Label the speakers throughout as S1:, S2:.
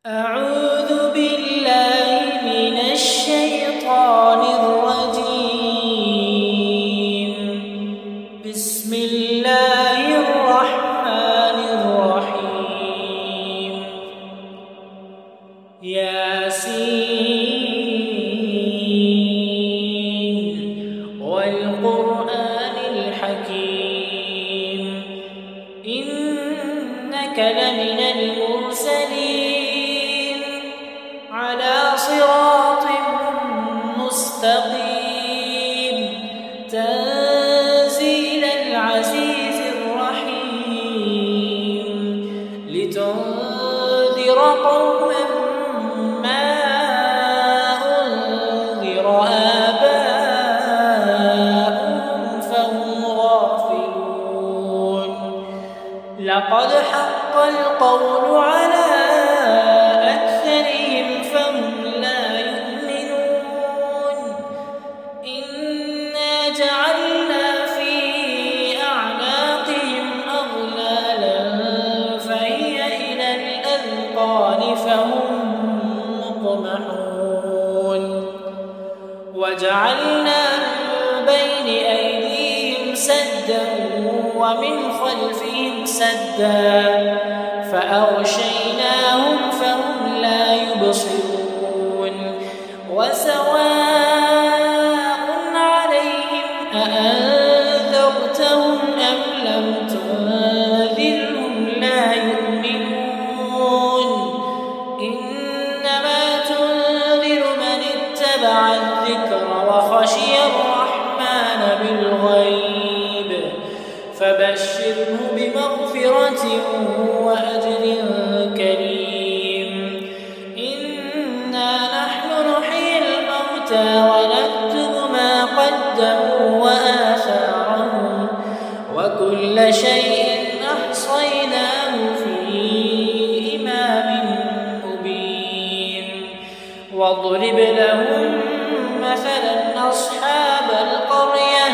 S1: أعوذ بالله من الشيطان الرجيم. بسم الله الرحمن الرحيم. ياسين والقرآن الحكيم إنك لمن المرسلين على صراط مستقيم تنزيل العزيز الرحيم لتنذر قوما ما أنذر آباؤهم فهم غافلون. لقد حق القول على جعلنا في أعناقهم أغلالا فهي إلى الأذقان فهم مقمحون. وجعلنا من بين أيديهم سدا ومن خلفهم سدا فأغشيناهم فهم لا يبصرون. أأنذرتهم أم لم تنذرهم لا يؤمنون. إنما تنذر من اتبع الذكر وخشي الرحمن بالغيب فبشره بمغفرة وأجر كريم. إنا نحن نحيي الموتى ونكتب ما قدموا وآثارهم وكل شيء أحصيناه في إمام مبين. واضرب لهم مثلا أصحاب القرية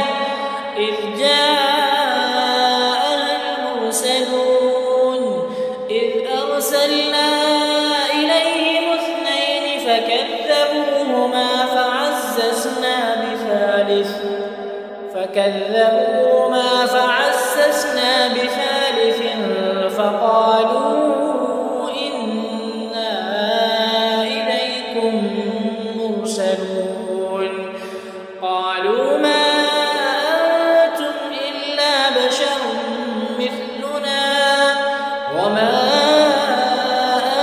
S1: إذ جاءها المرسلون إذ أرسلنا إليهم اثنين فكذبوهما فعززنا بثالث فقالوا إنا إليكم مرسلون. قالوا ما أنتم إلا بشر مثلنا وما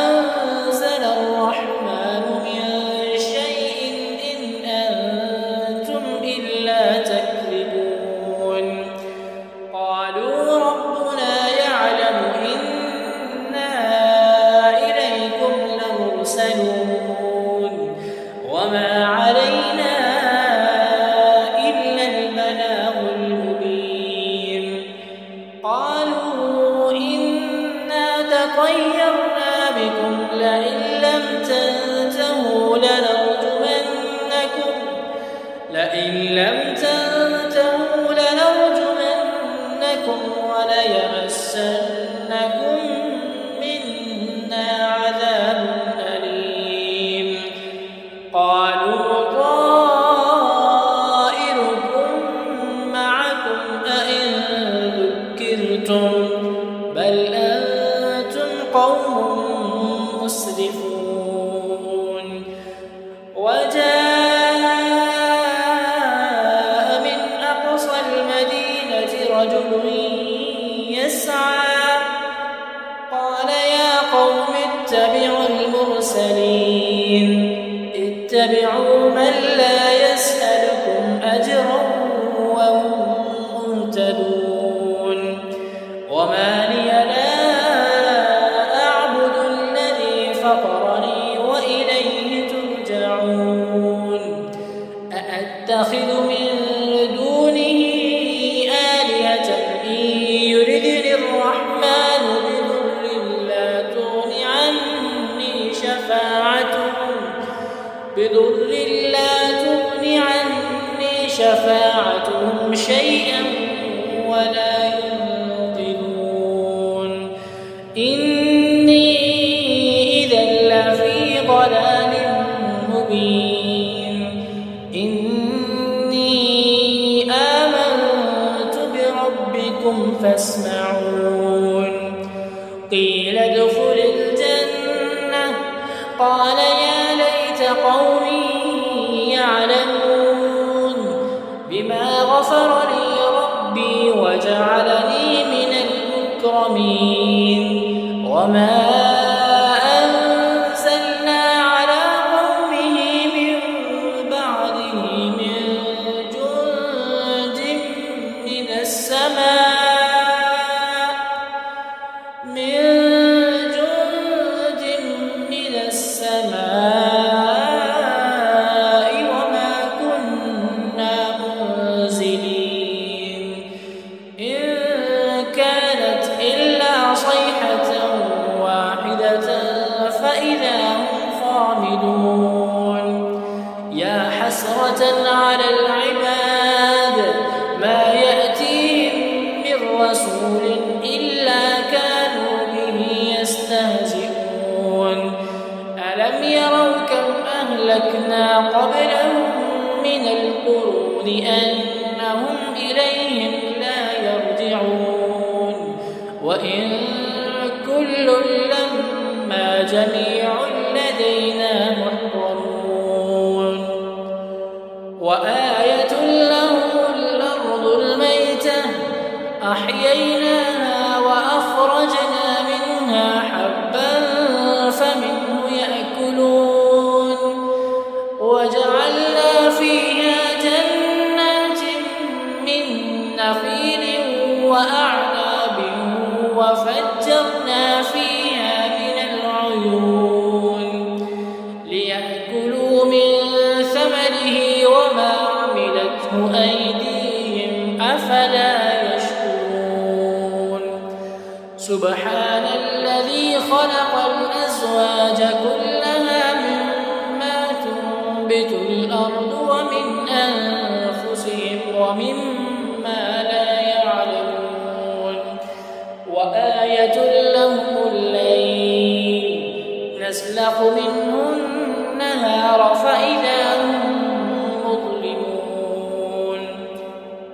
S1: أنزل الرحمن من شيء إن أنتم إلا تكذبون. قالوا ربنا يعلم إنا إليكم لمرسلون وما علينا إلا البلاغ المبين. قالوا إنا تطيرنا بكم لئن لم تنتهوا لنرجمنكم وليمسنكم منا عذاب أليم. قالوا طائركم معكم أئن ذكرتم بل أنتم قوم مسرفون. رجل يسعى قال يا قوم اتبعوا المرسلين اتبعوا من لا يسألكم أجرا وهم مهتدون. وما لي لا أعبد الذي فطرني وإليه ترجعون. أأتخذ من دونه يردني الرحمن بضر لا تغني عني شفاعتهم شيئا ولا ينقذون. إني إذا قال يا ليت قومي يعلمون بما غفر لي ربي وجعلني من المكرمين وما أنزلنا على قومه من بعده من جند من السماء وما كنا منزلين إن كانت إلا صيحة واحدة فإذا هم خامدون يا حسرة على العباد ما يأتيهم من رسول إلا كانوا به يستهزئون ألم يروا كم أهلكنا قبلهم من القرون أنهم إليهم لا يرجعون وإن كل لما جميع لدينا محضرون وآية لهم الأرض الميتة أحييناها وأخرجنا منها حبا فمنه يأكلون وجعلنا فيها جنات من نخيل وأعناب وفجرنا فيها من العيون ليأكلوا من ثمره وما عملته أيديهم أفلا يشكرون سبحان الذي خلق الأزواج كلها مما تنبت الأرض ومن أنفسهم ومما لا يعلمون وآية لهم الليل نسلخ منه النهار فإذا هم مظلمون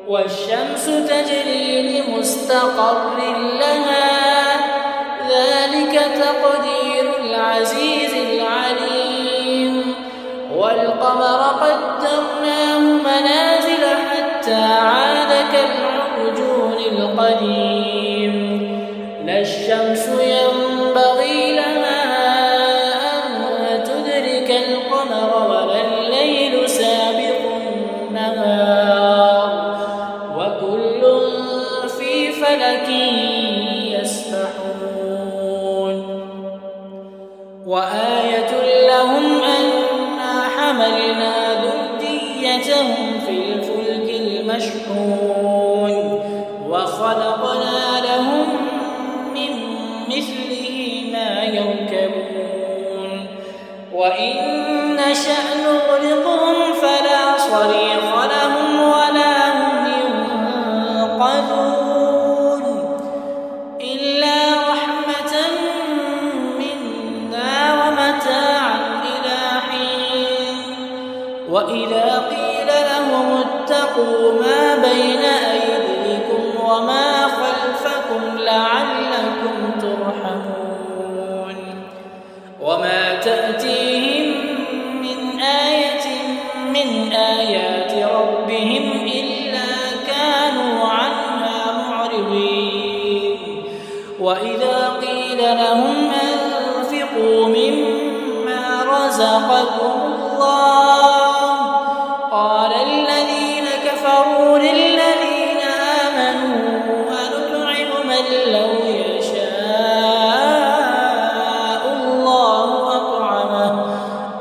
S1: والشمس تجري لمستقر لها ذلك تقدير العزيز العليم والقمر قدرناه منازل حتى عاد كالعرجون القديم لا الشمس ينبغي لها أن تدرك القمر ولا الليل سابق النهار وكل في فلك يسبحون وآية لهم أنا حملنا ذريتهم في الفلك المشحون وخلقنا لهم من مثله ما يركبون وإن نشأ نغرقهم فلا صريخ لهم ولا هم ينقذون إلا رحمة منا ومتاعا إلى حين وإذا قيل لهم اتقوا ما بين أيديكم وما خلفكم لعلكم ترحمون وما تأتيهم من آية من آيات ربهم إلا كانوا عنها معرضين وإذا قيل لهم أنفقوا مما رزقكم الله قال الذين كفروا للذين آمنوا أنطعم من لو يشاء الله أطعمه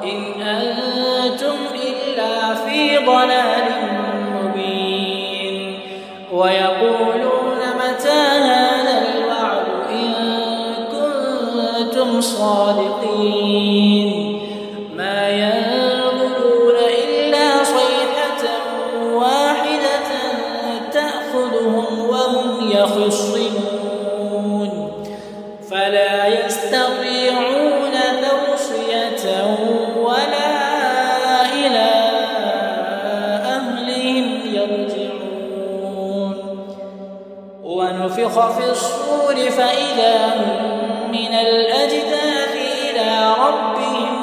S1: إن أنتم إلا في ضلال مبين ويقولون متى هذا الوعد إن كنتم صادقين ما ينظرون إلا صيحة واحدة تأخذهم وهم يخصمون فلا يستطيعون توصية ولا إلى أهلهم يرجعون ونفخ في الصور فإذا هم من الأجداث إلى ربهم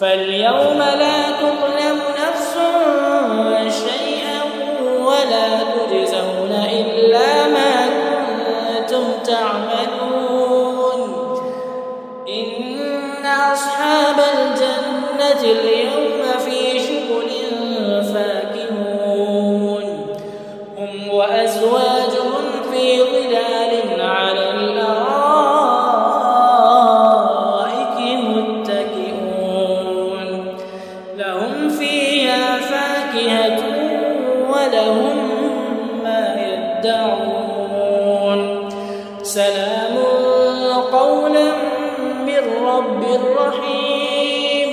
S1: فاليوم لا تظلم نفس شيئا ولا تجزون إلا ما كنتم تعملون. إن أصحاب الجنة اليوم في شغل فاكهون هم وأزواجهم في ظلال على الأرائك متكئون لهم فيها فاكهة ولهم ما يدعون سلام قولا من رب رحيم.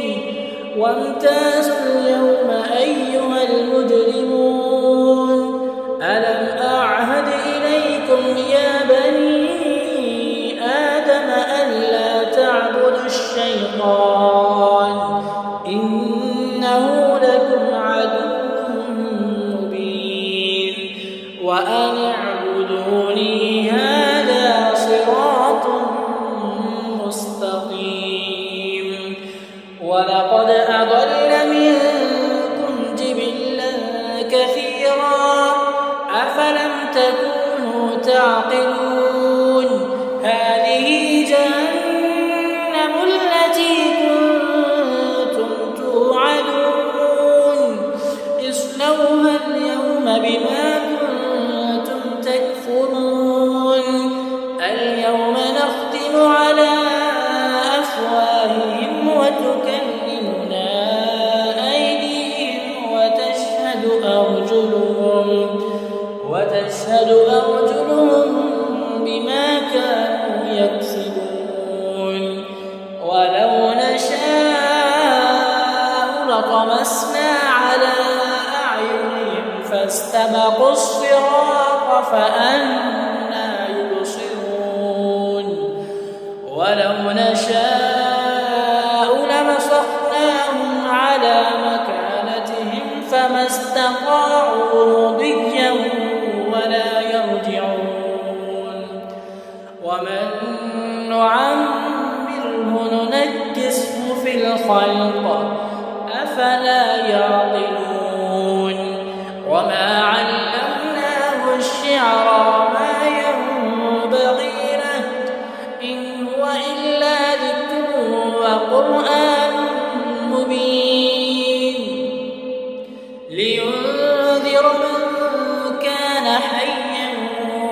S1: وامتازوا اليوم أيها المجرمون ألم أعهد إليكم يا بني آدم ألا تعبدوا الشيطان إنه لكم عدو مبين وأن اعبدوني هذا صراط مستقيم. ولقد أضل منكم جبلا كثيرا أفلم تكونوا تعقلون. هذه جهنم التي كنتم توعدون اصلوها اليوم بما كنتم تكفرون. اليوم نختم على أفواههم وتكلمنا أيديهم وتشهد أرجلهم بما كانوا يكسبون. ولو نشاء لطمسنا على أعينهم فاستبقوا الصراط فأنى يبصرون. ولو نشاء لمسخناهم على مكانتهم فما استطاعوا مضيا ولا يرجعون. ومن نعمره ننكسه في الخلق أفلا يعقلون. وما علمناه الشعر ما ينبغي له إن هو إلا ذكر وقرآن مبين لينذر من كان حيا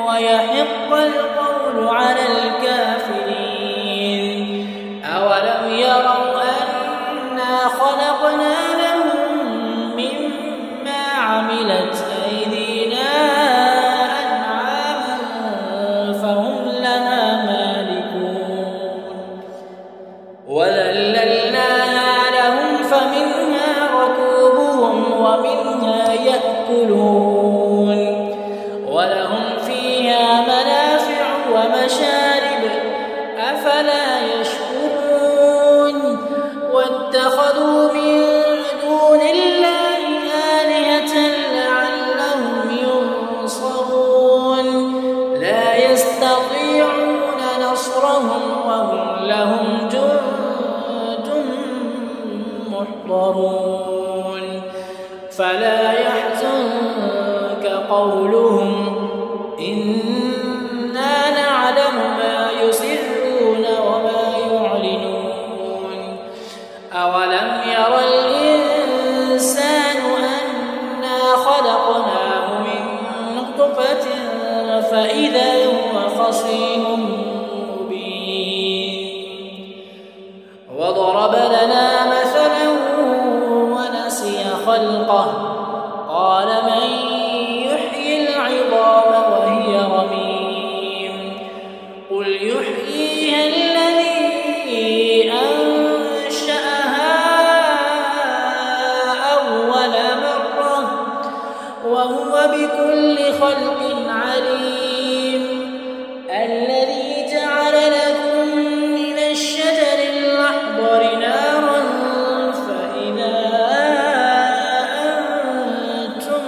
S1: ويحق القول على الكافرين. أولم يروا أنا خلقنا لهم مما عملت أيدينا أنعاما فهم لها مالكون وذللناها لهم فمنها ركوبهم ومنها يأكلون ولهم فيها منافع ومشارب أفلا يشكرون. واتخذوا من دون الله آلهة لعلهم ينصرون لا يستطيعون نصرهم وهم لهم جند محضرون. فلا يحزنك قولهم إنا نعلم ما يسرون وما يعلنون. أولم ير الإنسان أنا خلقناه من نطفة فإذا هو خصيم مبين. وضرب لنا مثلا ونسي خلقه قال من يحيي العظام وهي رميم قل يحييها الذي أنشأها أول مرة وهو بكل خلق عليم. الذي جعل لكم من الشجر الأخضر نارا فإذا أنتم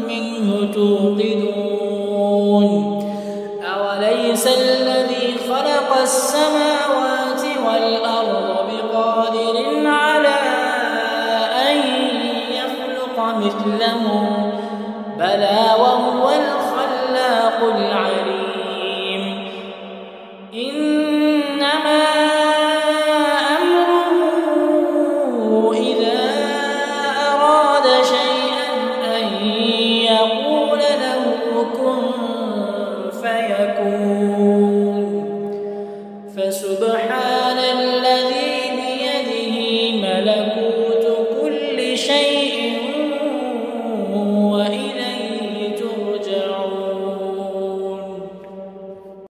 S1: منه توقدون. أوليس الذي خلق السماوات والأرض بقادر على مثله بلى وهو الخلاق العليم إنما أمره إذا أراد شيئا أن يقول له كن فيكون فسبحان